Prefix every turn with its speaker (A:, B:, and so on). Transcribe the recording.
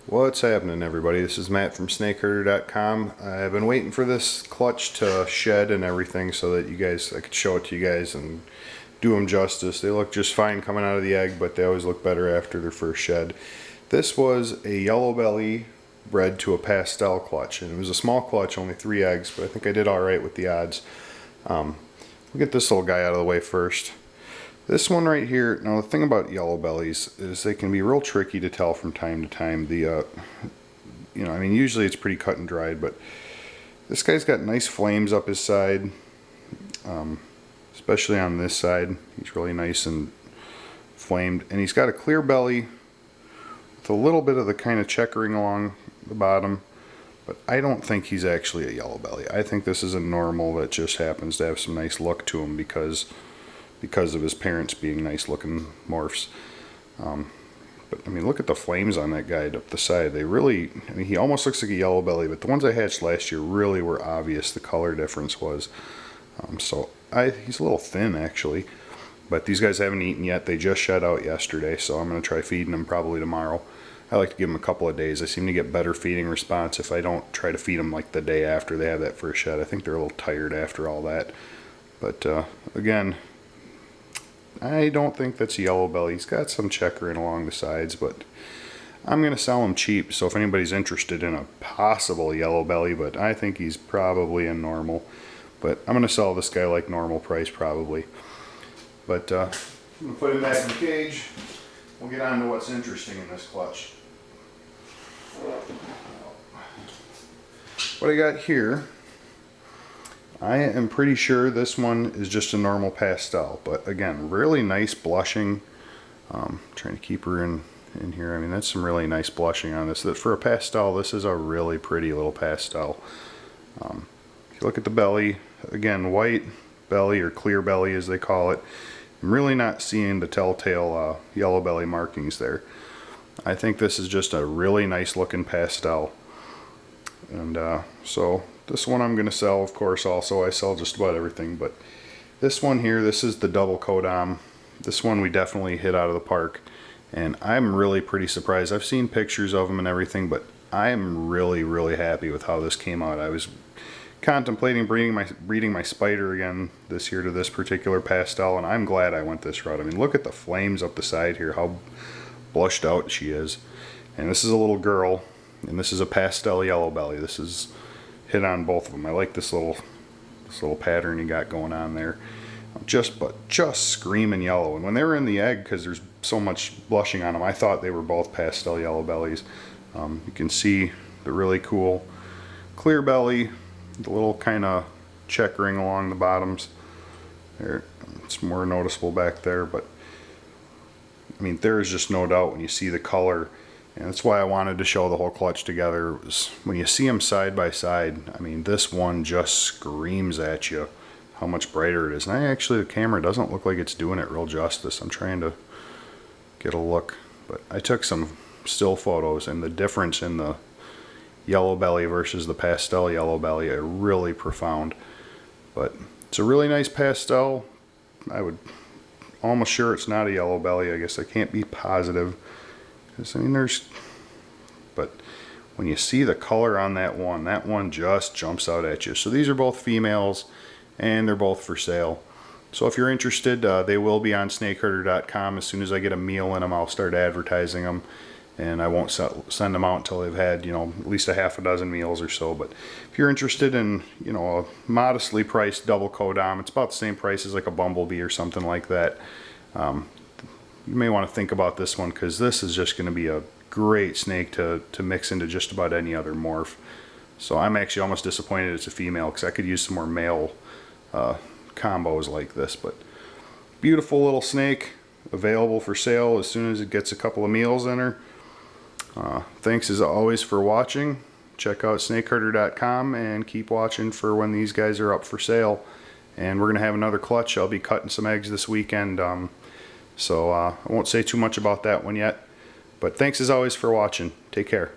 A: What's happening, everybody? This is Matt from SnakeHerder.com. I've been waiting for this clutch to shed and everything so that I could show it to you guys and do them justice. They look just fine coming out of the egg, but they always look better after their first shed. This was a Yellowbelly bred to a pastel clutch, and it was a small clutch, only 3 eggs, but I think I did alright with the odds. We'll get this little guy out of the way first. This one right here, now the thing about Yellowbellies is they can be real tricky to tell from time to time. Usually it's pretty cut and dried, but this guy's got nice flames up his side, especially on this side. He's really nice and flamed, and he's got a clear belly with a little bit of the kind of checkering along the bottom, but I don't think he's actually a Yellowbelly. I think this is a normal that just happens to have some nice look to him because of his parents being nice looking morphs. But I mean, look at the flames on that guy up the side. They really, he almost looks like a Yellowbelly, but the ones I hatched last year really were obvious. The color difference was. He's a little thin actually, but these guys haven't eaten yet. They just shed out yesterday, so I'm going to try feeding them probably tomorrow. I like to give them a couple of days. I seem to get better feeding response if I don't try to feed them like the day after they have that first shed. I think they're a little tired after all that. But again, I don't think that's a Yellowbelly. He's got some checkering along the sides, but I'm going to sell him cheap. So if anybody's interested in a possible Yellowbelly, but I think he's probably a normal. But I'm going to sell this guy like normal price probably. But I'm going to put him back in the cage. We'll get on to what's interesting in this clutch. What I got here, I am pretty sure this one is just a normal pastel, but again, really nice blushing. Trying to keep her in here. I mean, that's some really nice blushing on this. For a pastel, this is a really pretty little pastel. If you look at the belly, again, white belly or clear belly as they call it. I'm really not seeing the telltale Yellowbelly markings there. I think this is just a really nice looking pastel. And so this one I'm going to sell, of course. Also, I sell just about everything, but this one here, this is the double codom. This one we definitely hit out of the park, and I'm really pretty surprised. I've seen pictures of them and everything, but I'm really happy with how this came out. I was contemplating breeding my spider again this year to this particular pastel, and I'm glad I went this route. I mean, look at the flames up the side here, how blushed out she is. And this is a little girl, and this is a pastel Yellowbelly. This is hit on both of them. I like this little pattern you got going on there. Just screaming yellow. And when they were in the egg, because there's so much blushing on them, I thought they were both pastel Yellowbellies. You can see the really cool clear belly, the little kind of checkering along the bottoms. There, it's more noticeable back there, but I mean, there is just no doubt when you see the color. And that's why I wanted to show the whole clutch together. Was when you see them side by side, I mean, this one just screams at you how much brighter it is. And the camera doesn't look like it's doing it real justice. I'm trying to get a look. But I took some still photos, and the difference in the Yellowbelly versus the pastel Yellowbelly are really profound. But it's a really nice pastel. I would almost sure it's not a Yellowbelly. I guess I can't be positive. I mean, but when you see the color on that one just jumps out at you. So these are both females, and they're both for sale. So if you're interested, they will be on SnakeHerder.com. As soon as I get a meal in them, I'll start advertising them, and I won't send them out until they've had, at least a half a dozen meals or so. But if you're interested in, a modestly priced double codom, it's about the same price as like a bumblebee or something like that. You may want to think about this one, because this is just going to be a great snake to mix into just about any other morph. So I'm actually almost disappointed it's a female, because I could use some more male combos like this. But beautiful little snake, available for sale as soon as it gets a couple of meals in her. Thanks as always for watching. Check out SnakeHerder.com and keep watching for when these guys are up for sale. And we're going to have another clutch. I'll be cutting some eggs this weekend. So I won't say too much about that one yet. But thanks as always for watching. Take care.